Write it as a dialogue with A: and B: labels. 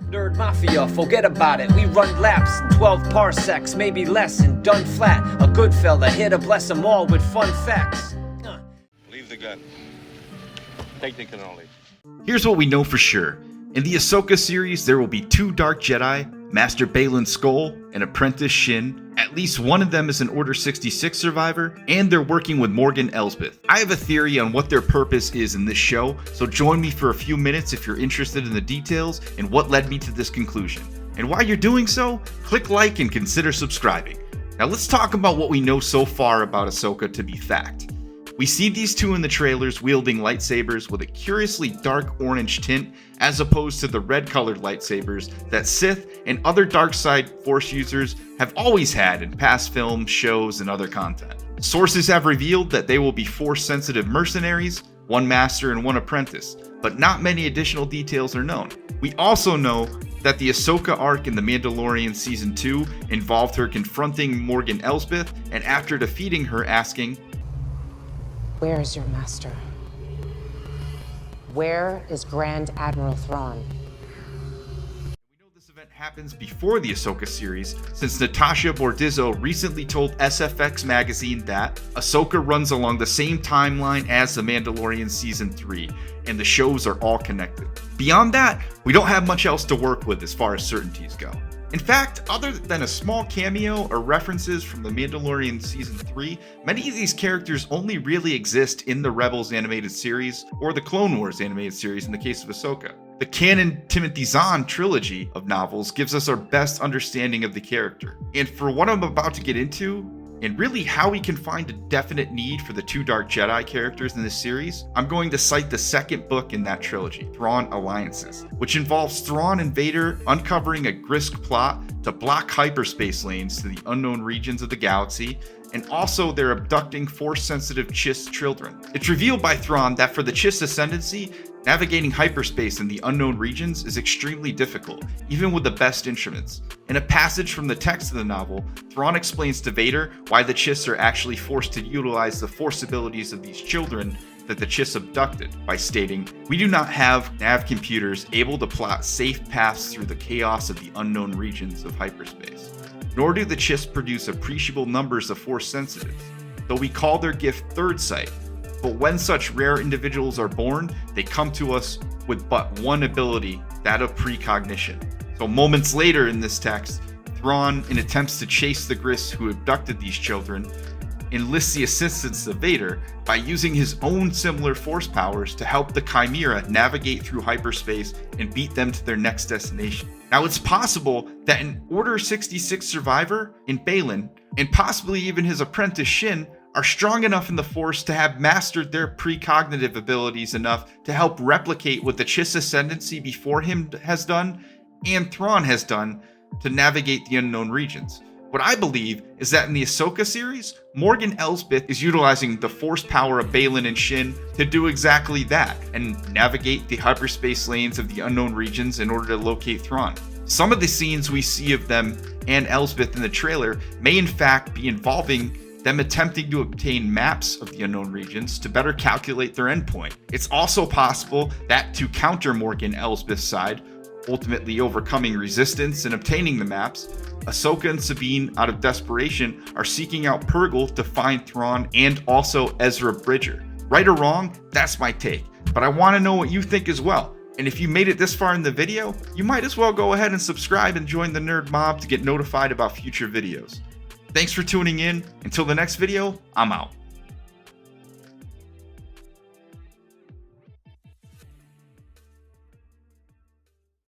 A: Nerd Mafia, forget about it. We run laps in 12 parsecs, maybe less, and done flat. A good fella here to bless them all with fun facts.
B: Leave the gun. Technical knowledge.
C: Here's what we know for sure. In the Ahsoka series, there will be 2 Dark Jedi, Master Baylan Skoll, and Apprentice Shin. At least one of them is an Order 66 survivor, and they're working with Morgan Elsbeth. I have a theory on what their purpose is in this show, so join me for a few minutes if you're interested in the details and what led me to this conclusion. And while you're doing so, click like and consider subscribing. Now let's talk about what we know so far about Ahsoka to be fact. We see these 2 in the trailers wielding lightsabers with a curiously dark orange tint as opposed to the red colored lightsabers that Sith and other dark side Force users have always had in past films, shows, and other content. Sources have revealed that they will be Force sensitive mercenaries, 1 master and 1 apprentice, but not many additional details are known. We also know that the Ahsoka arc in The Mandalorian Season 2 involved her confronting Morgan Elsbeth and after defeating her asking,
D: "Where is your master? Where is Grand Admiral Thrawn?"
C: We know this event happens before the Ahsoka series, since Natasha Bordizzo recently told SFX magazine that Ahsoka runs along the same timeline as The Mandalorian Season 3, and the shows are all connected. Beyond that, we don't have much else to work with as far as certainties go. In fact, other than a small cameo or references from The Mandalorian Season 3, many of these characters only really exist in the Rebels animated series or the Clone Wars animated series in the case of Ahsoka. The canon Timothy Zahn trilogy of novels gives us our best understanding of the character. And for what I'm about to get into, and really how we can find a definite need for the 2 Dark Jedi characters in this series, I'm going to cite the second book in that trilogy, Thrawn Alliances, which involves Thrawn and Vader uncovering a Grisk plot to block hyperspace lanes to the unknown regions of the galaxy, and also they're abducting Force-sensitive Chiss children. It's revealed by Thrawn that for the Chiss Ascendancy, navigating hyperspace in the unknown regions is extremely difficult, even with the best instruments. In a passage from the text of the novel, Thrawn explains to Vader why the Chiss are actually forced to utilize the Force abilities of these children that the Chiss abducted, by stating, "We do not have nav computers able to plot safe paths through the chaos of the unknown regions of hyperspace. Nor do the Chiss produce appreciable numbers of Force sensitives, though we call their gift Third Sight. But when such rare individuals are born, they come to us with but one ability, that of precognition." So moments later in this text, Thrawn, in attempts to chase the Grisk who abducted these children, enlists the assistance of Vader by using his own similar Force powers to help the Chimera navigate through hyperspace and beat them to their next destination. Now it's possible that an Order 66 survivor in Baylan, and possibly even his apprentice Shin, are strong enough in the Force to have mastered their precognitive abilities enough to help replicate what the Chiss Ascendancy before him has done, and Thrawn has done, to navigate the unknown regions. What I believe is that in the Ahsoka series, Morgan Elsbeth is utilizing the Force power of Baylan and Shin to do exactly that, and navigate the hyperspace lanes of the unknown regions in order to locate Thrawn. Some of the scenes we see of them and Elsbeth in the trailer may in fact be involving them attempting to obtain maps of the unknown regions to better calculate their endpoint. It's also possible that to counter Morgan Elsbeth's side, ultimately overcoming resistance and obtaining the maps, Ahsoka and Sabine, out of desperation, are seeking out Purrgil to find Thrawn and also Ezra Bridger. Right or wrong, that's my take, but I want to know what you think as well. And if you made it this far in the video, you might as well go ahead and subscribe and join the Nerd Mob to get notified about future videos. Thanks for tuning in. Until the next video, I'm out.